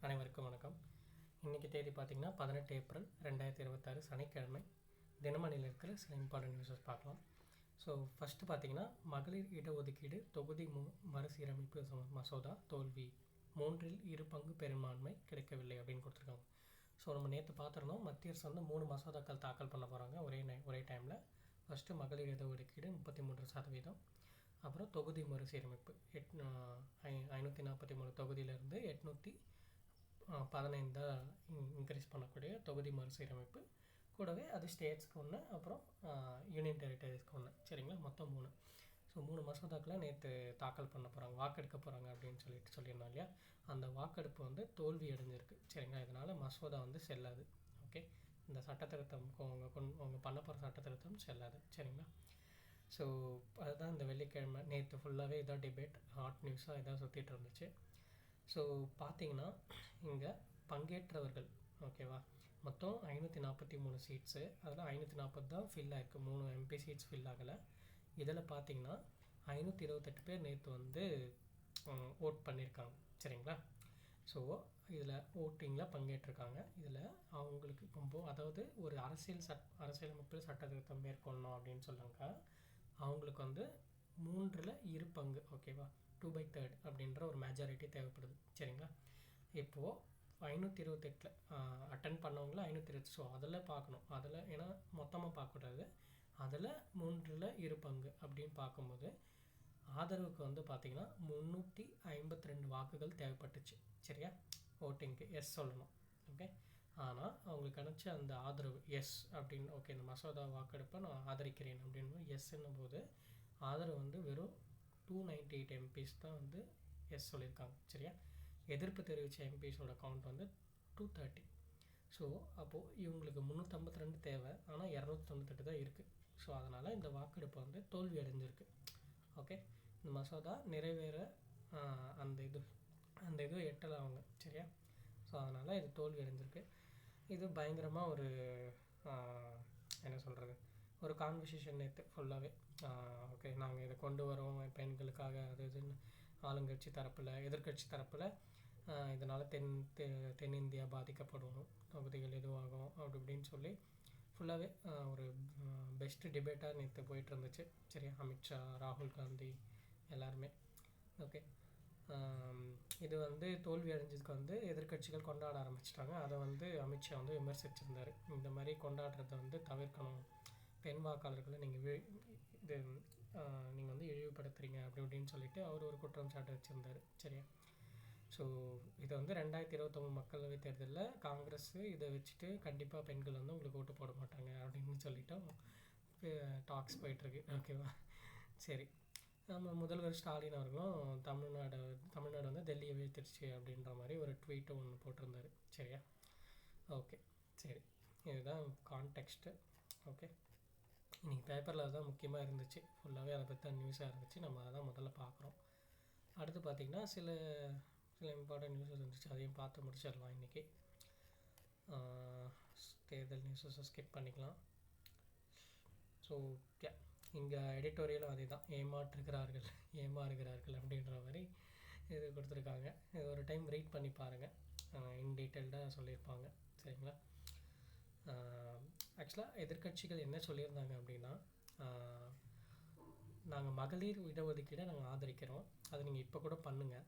அனைவருக்கும் வணக்கம். இன்றைக்கி தேதி பார்த்திங்கன்னா 18 ஏப்ரல் 2026 சனிக்கிழமை. தினமணியில் இருக்கிற சில இம்பார்ட்டன்ட் நியூஸஸ் பார்க்கலாம். ஸோ ஃபஸ்ட்டு பார்த்திங்கன்னா, மகளிர் இடஒதுக்கீடு தொகுதி மறுசீரமைப்பு மசோதா தோல்வி, 3/2 பங்கு பெரும்பான்மை கிடைக்கவில்லை அப்படின்னு கொடுத்துருக்காங்க. ஸோ நம்ம நேற்று பார்த்துருந்தோம், மத்திய அரசு வந்து 3 மசோதாக்கள் தாக்கல் பண்ண போகிறாங்க ஒரே டைமில். ஃபஸ்ட்டு மகளிர் இடஒதுக்கீடு 33%, அப்புறம் தொகுதி மறுசீரமைப்பு 543 தொகுதியிலேருந்து 815 இன்க்ரீஸ் பண்ணக்கூடிய தொகுதி மறுசீரமைப்பு. கூடவே அது ஸ்டேட்ஸ்க்கு ஒன்று, அப்புறம் யூனியன் டெரிட்டரிஸ்க்கு ஒன்று. சரிங்களா, மொத்தம் 3. ஸோ 3 மசோதாக்களை நேற்று தாக்கல் பண்ண போகிறாங்க, வாக்கெடுக்க போகிறாங்க அப்படின்னு சொல்லியிருந்தோம் இல்லையா. அந்த வாக்கெடுப்பு வந்து தோல்வி அடைஞ்சிருக்கு. சரிங்களா, இதனால் மசோதா வந்து செல்லாது. ஓகே, இந்த சட்டத்திருத்தம் அவங்க பண்ண போகிற சட்டத்திருத்தம் செல்லாது. சரிங்களா. ஸோ அதுதான் இந்த வெள்ளிக்கிழமை நேற்று ஃபுல்லாகவே இதான் டிபேட், ஹாட் நியூஸாக இதான் சுற்றிட்டு இருந்துச்சு. ஸோ பார்த்தீங்கன்னா, இங்கே பங்கேற்றவர்கள் ஓகேவா, மொத்தம் 543 சீட்ஸு. அதில் 540 தான் ஃபில் ஆகிருக்கு, 3 எம்பி சீட்ஸ் ஃபில் ஆகலை. இதில் பார்த்தீங்கன்னா 528 பேர் நேற்று வந்து ஓட் பண்ணியிருக்காங்க. சரிங்களா. ஸோ இதில் ஓட்டிங்கில் பங்கேற்றிருக்காங்க. இதில் அவங்களுக்கு அதாவது ஒரு அரசியலமைப்பில் சட்ட திருத்தம் மேற்கொள்ளணும் அப்படின்னு சொல்கிறாங்க. அவங்களுக்கு வந்து 3/2 பங்கு, ஓகேவா, 2/3 அப்படின்ற ஒரு மெஜாரிட்டி தேவைப்படுது. சரிங்களா. இப்போது 528 அட்டன் பண்ணவங்கள 520. ஸோ அதில் பார்க்கணும், அதில் ஏன்னா மொத்தமாக பார்க்கக்கூடாது. அதில் 3/2 பங்கு அப்படின்னு பார்க்கும்போது ஆதரவுக்கு வந்து பார்த்திங்கன்னா 352 வாக்குகள் தேவைப்பட்டுச்சு. சரியா, ஓட்டிங்க்கு எஸ் சொல்லணும். ஓகே, ஆனால் அவங்களுக்கு கிடைச்ச அந்த ஆதரவு எஸ் அப்படின்னு, ஓகே இந்த மசோதா வாக்கெடுப்பை நான் ஆதரிக்கிறேன் அப்படின்னு எஸ்ன்னும் போது ஆதரவு வந்து வெறும் 298 எம்பிஸ் தான் வந்து எஸ் சொல்லியிருக்காங்க. சரியா, எதிர்ப்பு தெரிவித்த எம்பிஸோட கவுண்ட் வந்து 230. ஸோ அப்போது இவங்களுக்கு 352 தேவை, ஆனால் 298 தான் இருக்குது. ஸோ அதனால் இந்த வாக்கெடுப்பு வந்து தோல்வி அடைஞ்சிருக்கு. ஓகே, இந்த மசோதா நிறைவேற அந்த இது எட்டலை அவங்க. சரியா, ஸோ அதனால் இது தோல்வி அடைஞ்சிருக்கு. இது பயங்கரமாக ஒரு என்ன சொல்கிறது, ஒரு கான்வர்சேஷன் நேற்று ஃபுல்லாகவே. ஓகே, நாங்கள் இதை கொண்டு வரோம் பெண்களுக்காக, அது இதுன்னு ஆளுங்கட்சி தரப்பில் எதிர்கட்சி தரப்பில் இதனால் தென்னிந்தியா பாதிக்கப்படும், தொகுதிகள் எதுவாகும் அப்படி இப்படின்னு சொல்லி ஃபுல்லாகவே ஒரு பெஸ்ட்டு டிபேட்டாக நேற்று போயிட்டு இருந்துச்சு. சரியா, அமித்ஷா, ராகுல் காந்தி எல்லாருமே. ஓகே, இது வந்து தோல்வி அடைஞ்சதுக்கு வந்து எதிர்கட்சிகள் கொண்டாட ஆரம்பிச்சிட்டாங்க. அதை வந்து அமித்ஷா வந்து விமர்சிச்சிருந்தார். இந்த மாதிரி கொண்டாடுறதை வந்து தவிர்க்கணும், பெண் வாக்காளர்களை நீங்கள் வந்து இழிவுபடுத்துறீங்க அப்படி இப்படின்னு சொல்லிட்டு அவர் ஒரு குற்றம் சாட்டு வச்சுருந்தார். சரியா, ஸோ இதை வந்து 2029 மக்களவை தேர்தலில் காங்கிரஸ் இதை வச்சுட்டு கண்டிப்பாக பெண்கள் வந்து உங்களுக்கு ஓட்டு போட மாட்டாங்க அப்படின்னு சொல்லிட்டோம் டாக்ஸ் போயிட்டுருக்கு. ஓகேவா, சரி. நம்ம முதல்வர் ஸ்டாலின் அவர்களும் தமிழ்நாடு வந்து டெல்லியை வீழ்த்திடுச்சு அப்படின்ற மாதிரி ஒரு ட்வீட்டும் ஒன்று போட்டிருந்தார். சரியா, ஓகே, சரி, இதுதான் கான்டெக்ஸ்ட்டு. ஓகே, இன்றைக்கி பேப்பரில் அதுதான் முக்கியமாக இருந்துச்சு, ஃபுல்லாகவே அதை பற்றி தான் நியூஸாக இருந்துச்சு. நம்ம அதை தான் முதல்ல பார்க்குறோம். அடுத்து பார்த்திங்கன்னா சில இம்பார்ட்டன்ட் நியூஸஸ் இருந்துச்சு, அதையும் பார்த்து முடிச்சிடலாம். இன்றைக்கி தேர்தல் நியூஸஸை ஸ்கிப் பண்ணிக்கலாம். ஸோ இங்கே எடிட்டோரியலும் அதே தான், ஏமாறுகிறார்கள் அப்படின்ற மாதிரி இது கொடுத்துருக்காங்க. இது ஒரு டைம் ரீட் பண்ணி பாருங்கள், இன் டீட்டெயில்டாக சொல்லியிருப்பாங்க. சரிங்களா. ஆக்சுவலாக எதிர்கட்சிகள் என்ன சொல்லியிருந்தாங்க அப்படின்னா, நாங்கள் மகளிர் இடஒதுக்கீடை நாங்கள் ஆதரிக்கிறோம், அது நீங்கள் இப்போ கூட பண்ணுங்கள்,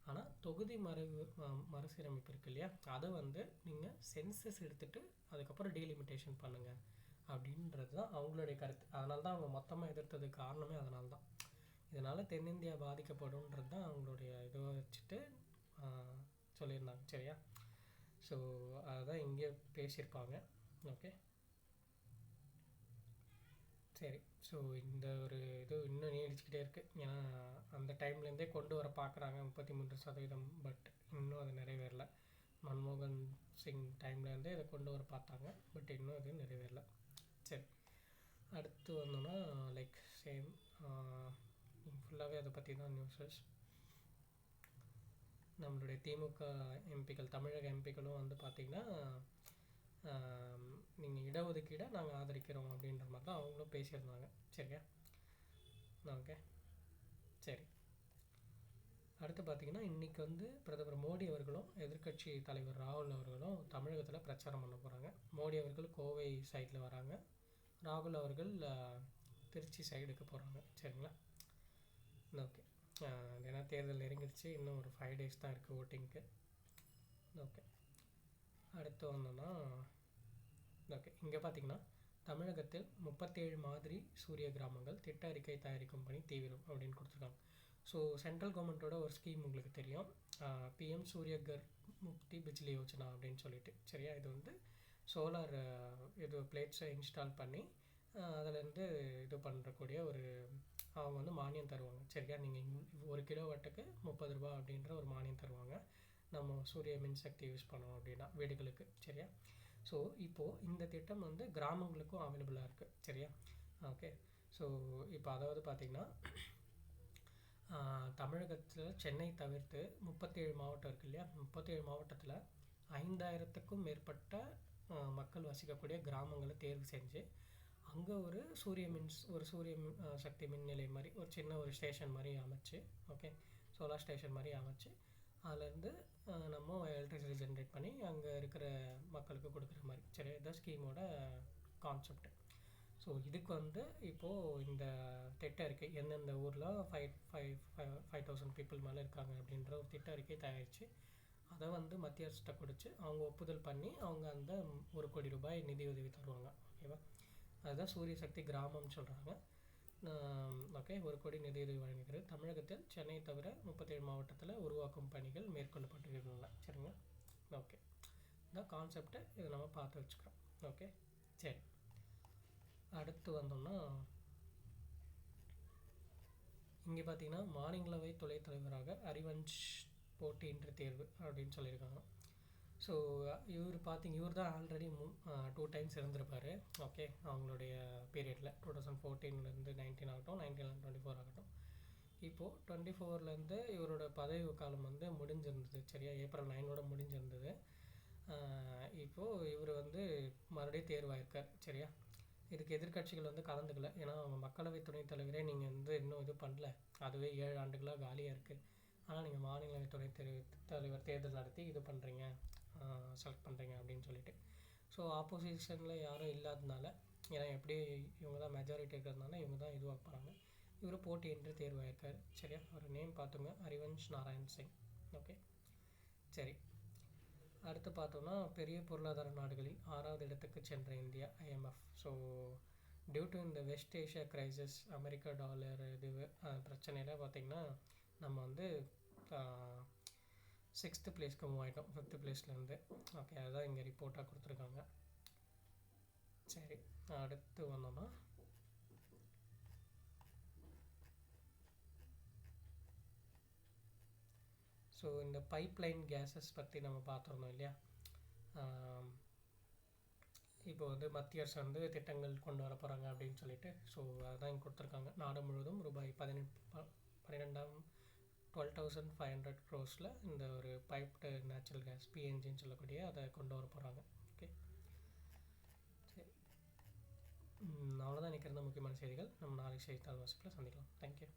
ஆனால் தொகுதி மறுசீரமைப்பு இருக்கு இல்லையா, அதை வந்து நீங்கள் சென்சஸ் எடுத்துகிட்டு அதுக்கப்புறம் டீலிமிட்டேஷன் பண்ணுங்கள் அப்படின்றது தான் அவங்களுடைய கருத்து. அதனால தான் அவங்க மொத்தமாக எதிர்த்ததுக்கு காரணமே அதனால தான். இதனால் தென்னிந்தியா பாதிக்கப்படும்ன்றது தான் அவங்களுடைய இதை வச்சுட்டு சொல்லியிருந்தாங்க. சரியா, ஸோ அதுதான் இங்கே பேசியிருப்பாங்க. ஓகே, சரி. ஸோ இந்த ஒரு இது இன்னும் நீடிச்சுக்கிட்டே இருக்குது. ஏன்னா அந்த டைம்லேருந்தே கொண்டு வர பார்க்குறாங்க 33%, பட் இன்னும் அது நிறைவேறலை. மன்மோகன் சிங் டைம்லேருந்தே இதை கொண்டு வர பார்த்தாங்க, பட் இன்னும் அது நிறைவேறலை. சரி, அடுத்து வந்தோன்னா லைக் சேம் ஃபுல்லாகவே அதை பற்றி தான் நியூஸஸ். நம்மளுடைய திமுக எம்பிக்கள், தமிழக எம்பிக்களும் வந்து பார்த்திங்கன்னா நீங்கள் இடஒதுக்கீடை நாங்கள் ஆதரிக்கிறோம் அப்படின்ற மாதிரி தான் அவங்களும் பேசியிருந்தாங்க. சரியா, ஓகே, சரி. அடுத்து பார்த்தீங்கன்னா, இன்னைக்கு வந்து பிரதமர் மோடி அவர்களும், எதிர்க்கட்சி தலைவர் ராகுல் அவர்களும் தமிழகத்தில பிரச்சாரம் பண்ண போறாங்க. மோடி அவர்கள் கோவை சைட்ல வராங்க. ராகுல் அவர்கள் திருச்சி சைடுக்கு போறாங்க. சரிங்களா? ஓகே. ஏன்னா தேர்தல் நெருங்கிடுச்சு. இன்னும் ஒரு 5 டேஸ் தான் இருக்குது ஓட்டிங்க்கு. ஓகே. அடுத்து வந்தோம்னா, ஓகே, இங்கே பார்த்தீங்கன்னா, தமிழகத்தில் 37 மாதிரி சூரிய கிராமங்கள் திட்ட அறிக்கை தயாரிக்கும் பணி தீவிரம் அப்படின்னு கொடுத்துருக்காங்க. ஸோ சென்ட்ரல் கவர்மெண்ட்டோட ஒரு ஸ்கீம் உங்களுக்கு தெரியும், பிஎம் சூரியகர் முக்தி பிஜ்லி யோஜனா அப்படின்னு சொல்லிட்டு. சரியா? இது வந்து சோலார் இது பிளேட்ஸை இன்ஸ்டால் பண்ணி அதிலேருந்து இது பண்ணுறக்கூடிய ஒரு அவங்க வந்து மானியம் தருவாங்க. சரியா? நீங்கள் 1 கிலோவாட்டுக்கு 30 ரூபா அப்படின்ற ஒரு மானியம் தருவாங்க, நம்ம சூரிய மின்சக்தி யூஸ் பண்ணோம் அப்படின்னா வீடுகளுக்கு. சரியா? ஸோ இப்போது இந்த திட்டம் வந்து கிராமங்களுக்கும் அவைலபிளாக இருக்குது. சரியா? ஓகே. ஸோ இப்போ அதாவது பார்த்திங்கன்னா, தமிழகத்தில் சென்னை தவிர்த்து 37 மாவட்டம் இருக்குது இல்லையா? 37 மாவட்டத்தில் 5000த்துக்கும் மேற்பட்ட மக்கள் வசிக்கக்கூடிய கிராமங்களை தேர்வு செஞ்சு அங்கே ஒரு சூரிய சக்தி மின் நிலையம் மாதிரி ஒரு சின்ன ஒரு ஸ்டேஷன் மாதிரி அமைச்சு, ஓகே, சோலார் ஸ்டேஷன் மாதிரி அமைச்சு அதுலேருந்து நம்ம எலக்ட்ரிசிட்டி ஜென்ரேட் பண்ணி அங்கே இருக்கிற மக்களுக்கு கொடுக்குற மாதிரி. சரி, இதுதான் ஸ்கீமோட கான்செப்ட். ஸோ இதுக்கு வந்து இப்போது இந்த திட்ட அறிக்கை எந்தெந்த ஊரில் 5,000 பீப்புள் மேலே இருக்காங்க அப்படின்ற ஒரு திட்ட அறிக்கை தயாரித்து அதை வந்து மத்திய அரசிட்ட கொடுத்து அவங்க ஒப்புதல் பண்ணி அவங்க அந்த 1 கோடி ரூபாய் நிதியுதவி தருவாங்க. ஓகேவா? அதுதான் சூரிய சக்தி கிராமம்னு சொல்கிறாங்க. ஓகே, 1 கோடி நிதியுதவி வழங்குகிறது. தமிழகத்தில் சென்னை தவிர 37 மாவட்டத்தில் உருவாக்கும் பணிகள் மேற்கொள்ளப்பட்டிருக்கின்றன. சரிங்களா? ஓகே, இதான் கான்செப்டை இதை நம்ம பார்த்து வச்சுக்கிறோம். ஓகே, சரி. அடுத்து வந்தோம்னா, இங்கே பார்த்தீங்கன்னா, மாநிலங்களவை துணைத் தலைவராக ஹரிவன்ஷ் போட்டியின்றி தேர்வு அப்படின்னு சொல்லியிருக்காங்க. ஸோ இவர் தான் ஆல்ரெடி 2 டைம்ஸ் இருந்திருப்பார். ஓகே, அவங்களுடைய பீரியடில் 2014 19 ஆகட்டும், 1924 ஆகட்டும். இப்போது 24 இவரோட பதவி காலம் வந்து முடிஞ்சிருந்தது. சரியா? ஏப்ரல் 9 முடிஞ்சிருந்தது. இப்போது இவர் வந்து மறுபடியும் தேர்வாயிருக்கார். சரியா? இதுக்கு எதிர்க்கட்சிகள் வந்து கலந்துக்கல. ஏன்னா அவங்க மக்களவை துணைத் தலைவரே நீங்கள் வந்து இன்னும் இது பண்ணல, அதுவே 7 ஆண்டுகளாக காலியாக இருக்குது. ஆனால் நீங்கள் மாநிலங்களவை துணைத் தலைவர் தேர்தல் நடத்தி இது பண்ணுறீங்க, செலக்ட் பண்ணுறீங்க அப்படின்னு சொல்லிட்டு. ஸோ ஆப்போசிஷனில் யாரும் இல்லாததுனால, ஏன்னா எப்படி இவங்க தான் மெஜாரிட்டி இருக்கிறதுனால இவங்க தான் இதுவாக போகிறாங்க. இவர் போட்டியின்றி தேர்வாயிருக்கார். சரியா? அவர் நேம் பார்த்துங்க, ஹரிவன்ஷ் நாராயண் சிங். ஓகே, சரி. அடுத்து பார்த்தோம்னா, பெரிய பொருளாதார நாடுகளில் 6வது இடத்துக்கு சென்ற India IMF. So due to இந்த West Asia crisis, America dollar இது பிரச்சனையில் பார்த்திங்கன்னா நம்ம வந்து 6th பிளேஸ்க்கு மூவ் ஆகிட்டோம், 5th பிளேஸ்லேருந்து. ஓகே, அதுதான் இங்கே ரிப்போர்ட்டாக கொடுத்துருக்காங்க. சரி, அடுத்து வந்தோம்னா, ஸோ இந்த பைப்லைன் கேஸஸ் பற்றி நம்ம பார்த்துருந்தோம் இல்லையா? இப்போ வந்து மத்திய அரசு வந்து திட்டங்கள் கொண்டு வர போகிறாங்க அப்படின்னு சொல்லிட்டு. ஸோ அதுதான் இங்கே கொடுத்துருக்காங்க. நாடு முழுவதும் ரூபாய் 12,500 crores இந்த ஒரு பைப்டு நேச்சுரல் கேஸ் PNGன்னு சொல்லக்கூடிய அதை கொண்டு வர போகிறாங்க. ஓகே, சரி. அவ்வளோதான் எனக்கு இருந்த முக்கியமான செய்திகள். நம்ம நாளைக்கு செய்தித்தாள் வாசிப்பில் சந்திக்கலாம். தேங்க்யூ.